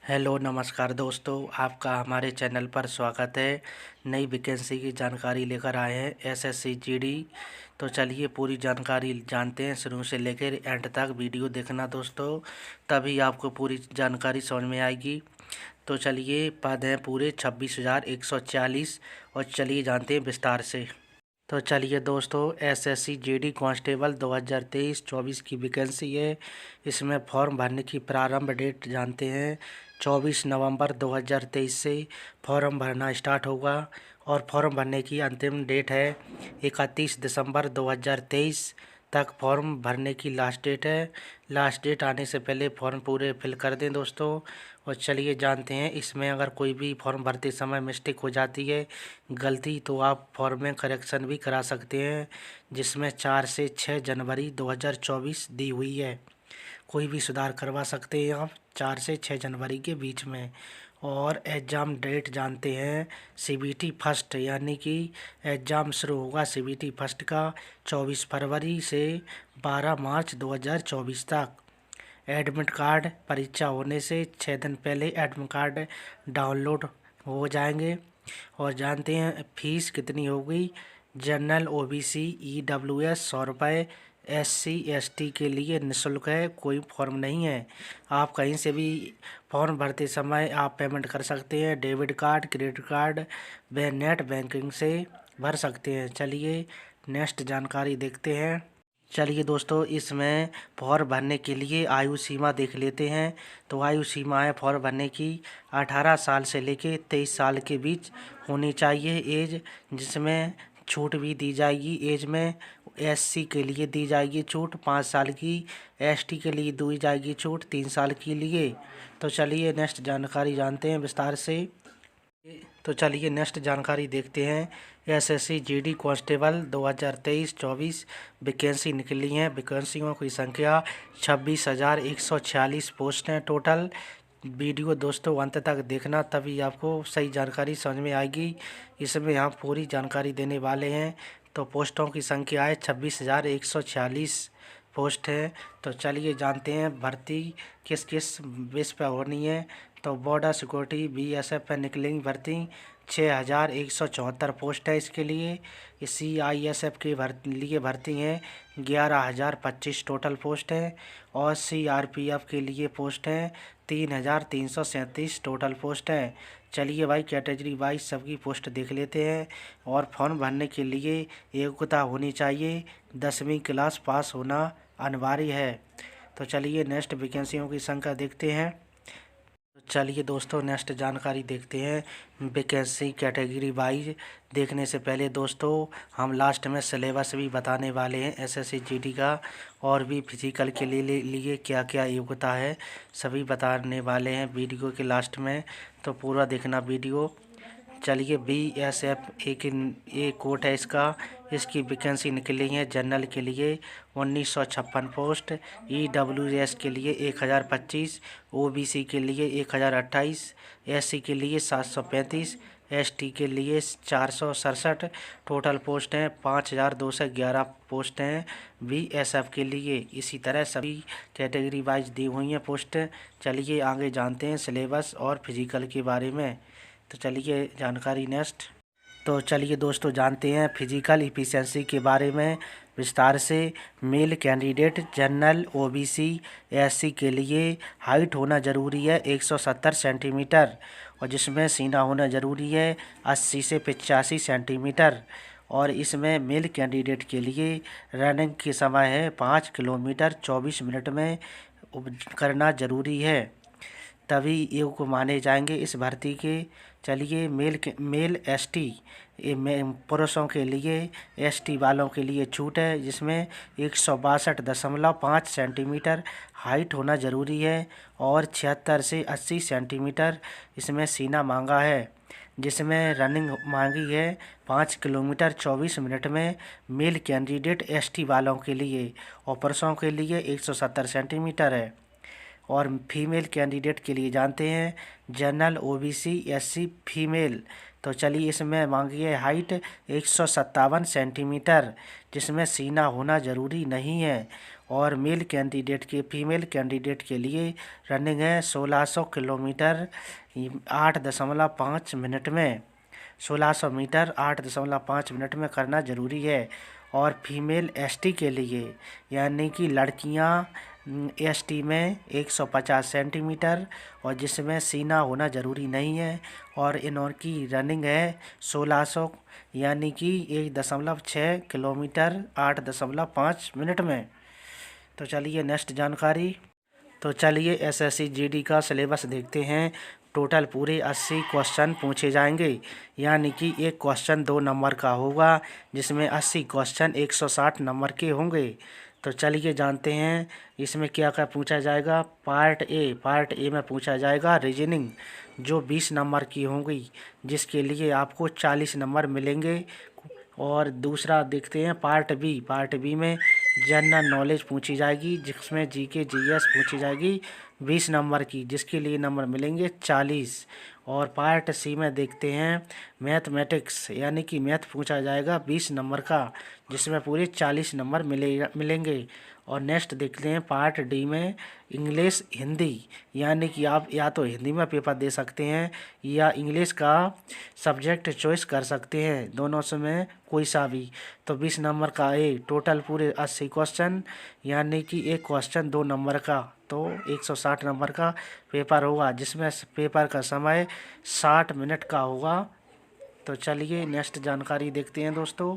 Hello नमस्कार दोस्तों, आपका हमारे चैनल पर स्वागत है। नई वैकेंसी की जानकारी लेकर आए हैं एसएससी जीडी। तो चलिए पूरी जानकारी जानते हैं, शुरू से लेकर एंड तक वीडियो देखना दोस्तों, तभी आपको पूरी जानकारी समझ में आएगी। तो चलिए, पद हैं पूरे 26,140 और चलिए जानते हैं विस्तार से। तो चलिए दोस्तों, एसएससी जीडी कांस्टेबल 2023-24 की वैकेंसी है। इसमें फॉर्म भरने की प्रारंभ डेट जानते हैं, 24 नवंबर 2023 से फॉर्म भरना स्टार्ट होगा और फॉर्म भरने की अंतिम डेट है 31 दिसंबर 2023 तक फॉर्म भरने की लास्ट डेट है। लास्ट डेट आने से पहले फॉर्म पूरे फिल कर दें दोस्तों। और चलिए जानते हैं, इसमें अगर कोई भी फॉर्म भरते समय मिस्टेक हो जाती है, गलती, तो आप फॉर्म में करेक्शन भी करा सकते हैं, जिसमें 4 से 6 जनवरी 2024 दी हुई है। कोई भी सुधार करवा सकते हैं आप 4 से 6 जनवरी के बीच में। और एग्ज़ाम डेट जानते हैं, सीबीटी फर्स्ट, यानी कि एग्ज़ाम शुरू होगा सीबीटी फर्स्ट का 24 फरवरी से 12 मार्च 2024 तक। एडमिट कार्ड परीक्षा होने से 6 दिन पहले एडमिट कार्ड डाउनलोड हो जाएंगे। और जानते हैं फीस कितनी होगी। जनरल ओबीसी ईडब्ल्यूएस 100 रुपये, एससी एसटी के लिए निःशुल्क है, कोई फॉर्म नहीं है। आप कहीं से भी फॉर्म भरते समय आप पेमेंट कर सकते हैं, डेबिट कार्ड, क्रेडिट कार्ड व नेट बैंकिंग से भर सकते हैं। चलिए नेक्स्ट जानकारी देखते हैं। चलिए दोस्तों, इसमें फॉर्म भरने के लिए आयु सीमा देख लेते हैं। तो आयु सीमा है फॉर्म भरने की 18 साल से लेके 23 साल के बीच होनी चाहिए एज, जिसमें छूट भी दी जाएगी एज में। एससी के लिए दी जाएगी छूट 5 साल की, एसटी के लिए दी जाएगी छूट 3 साल के लिए। तो चलिए नेक्स्ट जानकारी जानते हैं विस्तार से। तो चलिए नेक्स्ट जानकारी देखते हैं। एसएससी जीडी कांस्टेबल 2023-24 वैकेंसी निकली हैं। वैकेंसियों की संख्या 26,146 पोस्ट हैं टोटल। वीडियो दोस्तों अंत तक देखना, तभी आपको सही जानकारी समझ में आएगी। इसमें हम पूरी जानकारी देने वाले हैं। तो पोस्टों की संख्या है 26,146 पोस्ट है। तो चलिए जानते हैं भर्ती किस किस बेस पर होनी है। तो बॉर्डर सिक्योरिटी बीएसएफ पर निकलेंगी भर्ती, 6,174 पोस्ट है इसके लिए। सीआईएसएफ के लिए भर्ती हैं 11,025 टोटल पोस्ट है। और सीआरपीएफ के लिए पोस्ट हैं 3,337 टोटल पोस्ट हैं। चलिए भाई कैटेगरी वाइज सबकी पोस्ट देख लेते हैं। और फॉर्म भरने के लिए योग्यता होनी चाहिए, 10वीं क्लास पास होना अनिवार्य है। तो चलिए नेक्स्ट वैकेंसियों की संख्या देखते हैं। तो चलिए दोस्तों नेक्स्ट जानकारी देखते हैं वैकेंसी कैटेगरी वाइज। देखने से पहले दोस्तों हम लास्ट में सिलेबस भी बताने वाले हैं एसएससी जीडी का, और भी फिजिकल के लिए क्या क्या योग्यता है सभी बताने वाले हैं वीडियो के लास्ट में। तो पूरा देखना वीडियो। चलिए बीएसएफ एक कोट है इसकी वैकेंसी निकली है जनरल के लिए 1956 पोस्ट, ईडब्ल्यूएस के लिए 1,025, ओबीसी के लिए 1,028, एससी के लिए 735, एसटी के लिए 467 टोटल पोस्ट हैं। 5,211 पोस्ट हैं बीएसएफ के लिए। इसी तरह सभी कैटेगरी वाइज दी हुई हैं पोस्ट। चलिए आगे जानते हैं सिलेबस और फिजिकल के बारे में। तो चलिए जानकारी नेक्स्ट। तो चलिए दोस्तों जानते हैं फिजिकल इफिशिएंसी के बारे में विस्तार से। Male candidate general OBC SC के लिए हाइट होना ज़रूरी है 170 सेंटीमीटर, और जिसमें सीना होना ज़रूरी है 80 से 85 सेंटीमीटर। और इसमें मेल कैंडिडेट के लिए रनिंग के समय है 5 किलोमीटर 24 मिनट में करना ज़रूरी है, तभी योग्य माने जाएंगे इस भर्ती के। चलिए मेल एसटी पुरुषों के लिए, एसटी वालों के लिए छूट है, जिसमें 162.5 सेंटीमीटर हाइट होना ज़रूरी है और 76 से 80 सेंटीमीटर इसमें सीना मांगा है, जिसमें रनिंग मांगी है 5 किलोमीटर 24 मिनट में मेल कैंडिडेट एसटी वालों के लिए, और पुरुषों के लिए 170 सेंटीमीटर है। और फीमेल कैंडिडेट के लिए जानते हैं जनरल ओबीसी एससी फीमेल। तो चलिए इसमें मांगी है हाइट 157 सेंटीमीटर, जिसमें सीना होना ज़रूरी नहीं है, और फीमेल कैंडिडेट के लिए रनिंग है 1600 किलोमीटर 8.5 मिनट में। 1600 मीटर 8.5 मिनट में करना ज़रूरी है। और फीमेल एसटी के लिए यानी कि लड़कियां एसटी में 150 सेंटीमीटर और जिसमें सीना होना ज़रूरी नहीं है, और इनकी रनिंग है 1600 यानी कि 1.6 किलोमीटर 8.5 मिनट में। तो चलिए नेक्स्ट जानकारी। तो चलिए एसएससी जीडी का सिलेबस देखते हैं। टोटल पूरे 80 क्वेश्चन पूछे जाएंगे, यानी कि एक क्वेश्चन 2 नंबर का होगा, जिसमें 80 क्वेश्चन 160 नंबर के होंगे। तो चलिए जानते हैं इसमें क्या क्या पूछा जाएगा। पार्ट ए में पूछा जाएगा रीजनिंग, जो 20 नंबर की होंगी, जिसके लिए आपको 40 नंबर मिलेंगे। और दूसरा देखते हैं पार्ट बी में जनरल नॉलेज पूछी जाएगी, जिसमें जीके जीएस पूछी जाएगी 20 नंबर की, जिसके लिए नंबर मिलेंगे 40। और पार्ट सी में देखते हैं मैथमेटिक्स, यानी कि मैथ पूछा जाएगा 20 नंबर का, जिसमें पूरे 40 नंबर मिलेंगे। और नेक्स्ट देखते हैं पार्ट डी में इंग्लिश हिंदी, यानी कि आप या तो हिंदी में पेपर दे सकते हैं या इंग्लिश का सब्जेक्ट चॉइस कर सकते हैं, दोनों से में कोई सा भी। तो 20 नंबर का टोटल पूरे 80 क्वेश्चन, यानी कि एक क्वेश्चन 2 नंबर का, तो 160 नंबर का पेपर होगा, जिसमें पेपर का समय 60 मिनट का होगा। तो चलिए नेक्स्ट जानकारी देखते हैं दोस्तों।